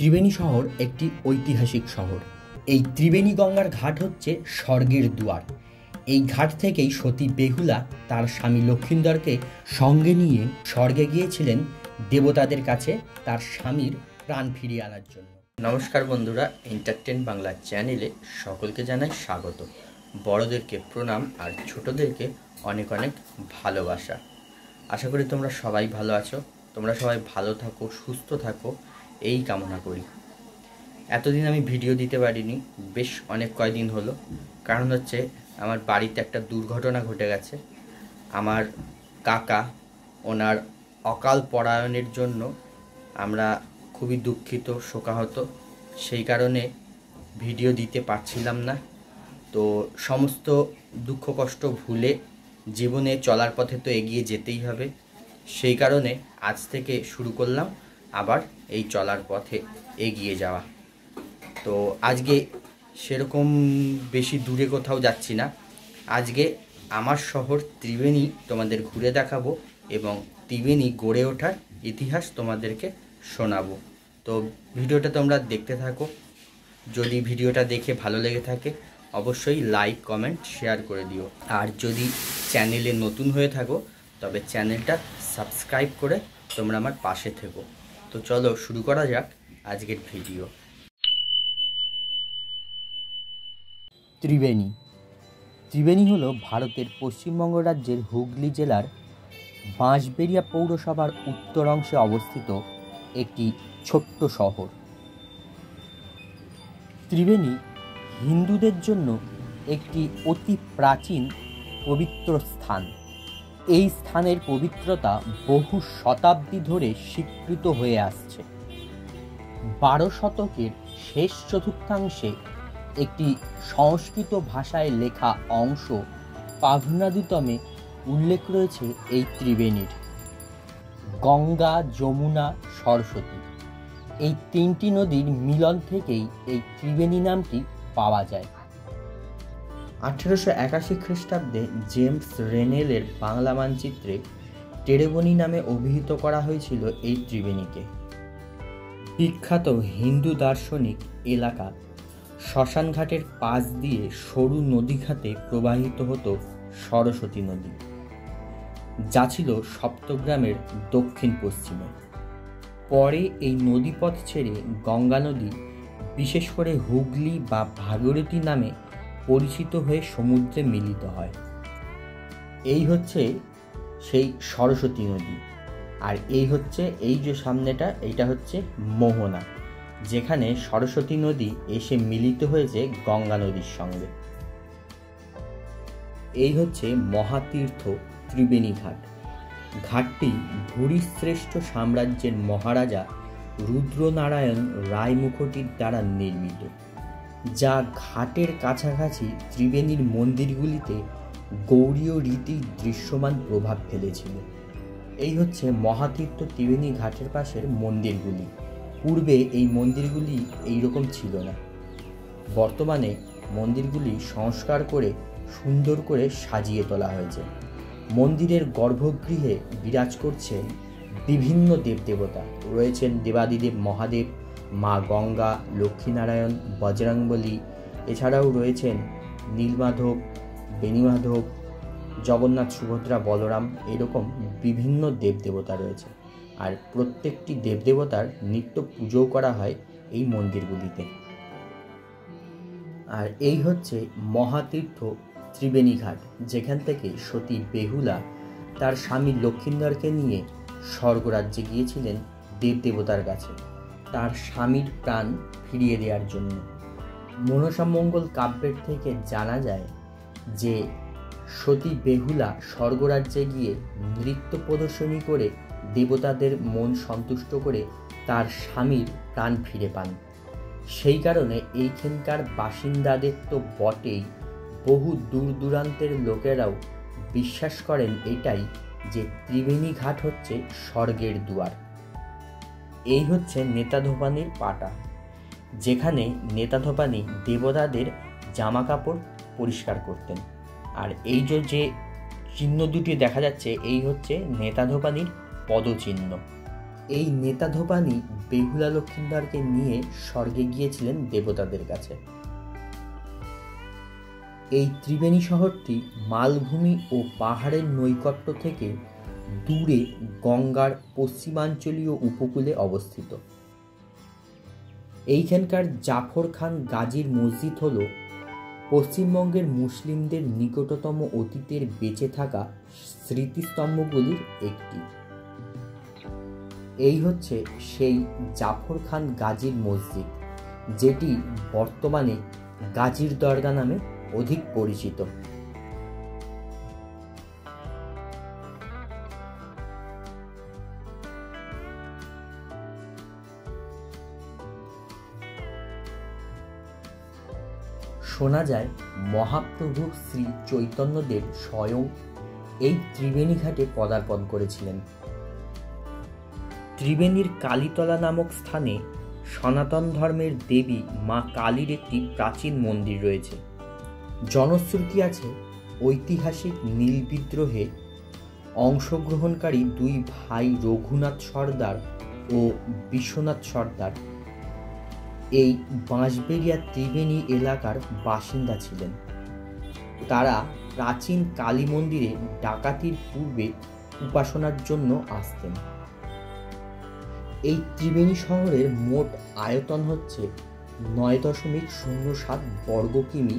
ত্রিবেণী শহর একটি ঐতিহাসিক শহর। এই ত্রিবেণী গঙ্গার ঘাট হচ্ছে স্বর্গের দুয়ার। এই ঘাট থেকেই সতী বেহুলা তার স্বামী লক্ষিন্দরকে সঙ্গে নিয়ে স্বর্গে গিয়েছিলেন দেবতাদের কাছে তার স্বামীর প্রাণ ফিরিয়ে আনার জন্য। নমস্কার বন্ধুরা, এন্টারটেন বাংলা চ্যানেলে সকলকে জানাই স্বাগত। বড়দেরকে প্রণাম আর ছোটদেরকে অনেক অনেক ভালোবাসা। আশা করি তোমরা সবাই ভালো আছো, তোমরা সবাই ভালো থাকো, সুস্থ থাকো, এই কামনা করি। এতদিন আমি ভিডিও দিতে পারিনি, বেশ অনেক কয়দিন হলো। কারণ হচ্ছে আমার বাড়িতে একটা দুর্ঘটনা ঘটে গেছে। আমার কাকা, ওনার অকাল পলায়নের জন্য আমরা খুবই দুঃখিত, শোকাহত। সেই কারণে ভিডিও দিতে পারছিলাম না। তো সমস্ত দুঃখ কষ্ট ভুলে জীবনে চলার পথে তো এগিয়ে যেতেই হবে। সেই কারণে আজ থেকে শুরু করলাম আবার এই চলার পথে এগিয়ে যাওয়া। তো আজকে সেরকম বেশি দূরে কোথাও যাচ্ছি না। আজকে আমার শহর ত্রিবেণী তোমাদের ঘুরে দেখাবো এবং ত্রিবেণী গড়ে ওঠার ইতিহাস তোমাদেরকে শোনাবো। তো ভিডিওটা তোমরা দেখতে থাকো। যদি ভিডিওটা দেখে ভালো লেগে থাকে অবশ্যই লাইক, কমেন্ট, শেয়ার করে দিও। আর যদি চ্যানেলে নতুন হয়ে থাকো তবে চ্যানেলটা সাবস্ক্রাইব করে তোমরা আমার পাশে থেকো। তো চলো শুরু করা যাক আজকের ভিডিও। ত্রিবেণী। ত্রিবেণী হলো ভারতের পশ্চিমবঙ্গ রাজ্যের হুগলি জেলার বাঁশবেড়িয়া পৌরসভার উত্তর অংশে অবস্থিত একটি ছোট্ট শহর। ত্রিবেণী হিন্দুদের জন্য একটি অতি প্রাচীন পবিত্র স্থান। এই স্থানের পবিত্রতা বহু শতাব্দী ধরে স্বীকৃত হয়ে আসছে। 12 শতকের শেষ চতুর্থাংশে একটি সংস্কৃত ভাষায় লেখা অংশ পাভনাদীতমে উল্লেখ রয়েছে এই ত্রিবেণীর। গঙ্গা, যমুনা, সরস্বতী এই তিনটি নদীর মিলন থেকেই এই ত্রিবেণী নামটি পাওয়া যায়। 1881 খ্রিস্টাব্দে জেমস রেনেলের বাংলা মানচিত্রে টেরেবনী নামে অভিহিত করা হয়েছিল এই ত্রিবেণীকে। বিখ্যাত হিন্দু দার্শনিক এলাকা শ্মশানঘাটের পাশ দিয়ে সরু নদীখাতে প্রবাহিত হতো সরস্বতী নদী, যা ছিল সপ্তগ্রামের দক্ষিণ পশ্চিমে। পরে এই নদীপথ ছেড়ে গঙ্গা নদী, বিশেষ করে হুগলি বা ভাগীরথী নামে পরিচিত হয়ে সমুদ্রে মিলিত হয়। এই হচ্ছে সেই সরস্বতী নদী। আর এই হচ্ছে এই যে সামনেটা, এইটা হচ্ছে মোহনা, যেখানে সরস্বতী নদী এসে মিলিত হয়েছে গঙ্গা নদীর সঙ্গে। এই হচ্ছে মহাতীর্থ ত্রিবেণী ঘাট। ঘাটটি ভূরিশ্রেষ্ঠ সাম্রাজ্যের মহারাজা রুদ্রনারায়ণ রায়মুখটির দ্বারা নির্মিত, যা ঘাটের কাছাকাছি ত্রিবেণীর মন্দিরগুলিতে গৌড়ীয় রীতির দৃশ্যমান প্রভাব ফেলেছিল। এই হচ্ছে মহাতীর্থ ত্রিবেণী ঘাটের পাশের মন্দিরগুলি। পূর্বে এই মন্দিরগুলি এইরকম ছিল না। বর্তমানে মন্দিরগুলি সংস্কার করে সুন্দর করে সাজিয়ে তোলা হয়েছে। মন্দিরের গর্ভগৃহে বিরাজ করছেন বিভিন্ন দেবদেবতা। রয়েছেন দেবাদিদেব মহাদেব, মা গঙ্গা, লক্ষ্মীনারায়ণ, বজরংবলী। এছাড়াও রয়েছেন নীলমাধব, বেণীমাধব, জগন্নাথ, সুভদ্রা, বলরাম, এরকম বিভিন্ন দেবদেবতা রয়েছে। আর প্রত্যেকটি দেবদেবতার নিত্য পুজো করা হয় এই মন্দিরগুলিতে। আর এই হচ্ছে মহাতীর্থ ত্রিবেণী ঘাট, যেখান থেকে সতী বেহুলা তার স্বামী লক্ষিন্দরকে নিয়ে স্বর্গরাজ্যে গিয়েছিলেন দেবদেবতার কাছে তার স্বামীর প্রাণ ফিরিয়ে দেওয়ার জন্য। মনসামঙ্গল কাব্যের থেকে জানা যায় যে সতী বেহুলা স্বর্গরাজ্যে গিয়ে নৃত্য প্রদর্শনী করে দেবতাদের মন সন্তুষ্ট করে তার স্বামীর প্রাণ ফিরে পান। সেই কারণে এইখানকার বাসিন্দাদের তো বটেই, বহু দূর দূরান্তের লোকেরাও বিশ্বাস করেন এটাই, যে ত্রিবেণী ঘাট হচ্ছে স্বর্গের দুয়ার। এই হচ্ছে নেতাধোপানির পাটা, যেখানে নেতাধোপানি দেবতাদের জামা কাপড় পরিষ্কার করতেন। আর এই যে চিহ্ন দুটি দেখা যাচ্ছে, এই হচ্ছে নেতাধোপানির পদচিহ্ন। এই নেতা ধোপানি বেহুলা লক্ষিন্দরকে নিয়ে স্বর্গে গিয়েছিলেন দেবতাদের কাছে। এই ত্রিবেণী শহরটি মালভূমি ও পাহাড়ের নৈকট্য থেকে দূরে গঙ্গার পশ্চিমাঞ্চলীয় উপকূলে অবস্থিত। এইখানকার জাফর খান গাজীর মসজিদ হল পশ্চিমবঙ্গের মুসলিমদের নিকটতম অতীতের বেঁচে থাকা স্মৃতিস্তম্ভগুলির একটি। এই হচ্ছে সেই জাফর খান গাজীর মসজিদ, যেটি বর্তমানে গাজীর দরগা নামে অধিক পরিচিত। শোনা যায় মহাপ্রভু শ্রী চৈতন্যদেব স্বয়ং এই ত্রিবেণী ঘাটে পদার্পণ করেছিলেন। ত্রিবেণীর কালীতলা নামক স্থানে সনাতন ধর্মের দেবী মা কালীর একটি প্রাচীন মন্দির রয়েছে। জনশ্রুতি আছে ঐতিহাসিক নীল বিদ্রোহে অংশগ্রহণকারী দুই ভাই রঘুনাথ সর্দার ও বিশ্বনাথ সর্দার এই বাঁশবেড়িয়া ত্রিবেণী এলাকার বাসিন্দা ছিলেন। তারা প্রাচীন কালী মন্দিরে ডাকাতির পূর্বে উপাসনার জন্য আসতেন। এই ত্রিবেণী শহরের মোট আয়তন হচ্ছে 9.07 বর্গ কিমি,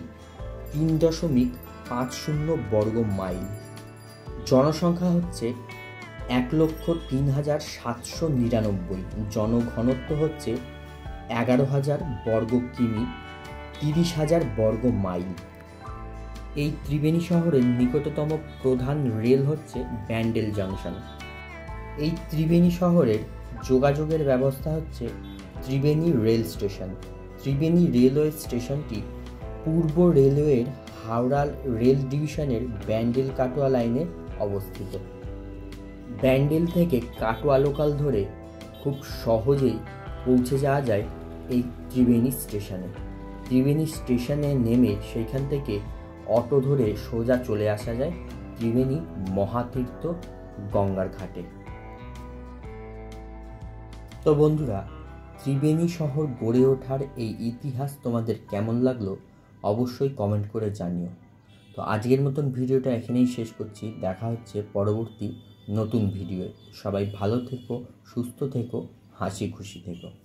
3.50 বর্গ মাইল। জনসংখ্যা হচ্ছে 1,03,799। জনঘনত্ব হচ্ছে 11,000 বর্গ কিমি, 30,000 বর্গ মাইল। এই ত্রিবেণী শহরের নিকটতম প্রধান রেল হচ্ছে ব্যান্ডেল জংশন। এই ত্রিবেণী শহরের যোগাযোগের ব্যবস্থা হচ্ছে Tribeni rail station. Tribeni railway স্টেশনটি পূর্ব রেলওয়ের হাওড়া রেল ডিভিশনের ব্যান্ডেল কাটোয়া লাইনে অবস্থিত। ব্যান্ডেল থেকে কাটোয়া লোকাল ধরে খুব সহজেই পৌঁছে যাওয়া যায় এই ত্রিবেণী স্টেশনে। ত্রিবেণী স্টেশনে নেমে সেইখান থেকে অটো ধরে সোজা চলে আসা যায় ত্রিবেণী মহাতীর্থ গঙ্গার ঘাটে। তো বন্ধুরা, ত্রিবেণী শহর গড়ে ওঠার এই ইতিহাস তোমাদের কেমন লাগলো অবশ্যই কমেন্ট করে জানিও। তো আজকের মতন ভিডিওটা এখানেই শেষ করছি। দেখা হচ্ছে পরবর্তী নতুন ভিডিওয়ে। সবাই ভালো থেকো, সুস্থ থেকো, হাসি খুশি থেকো।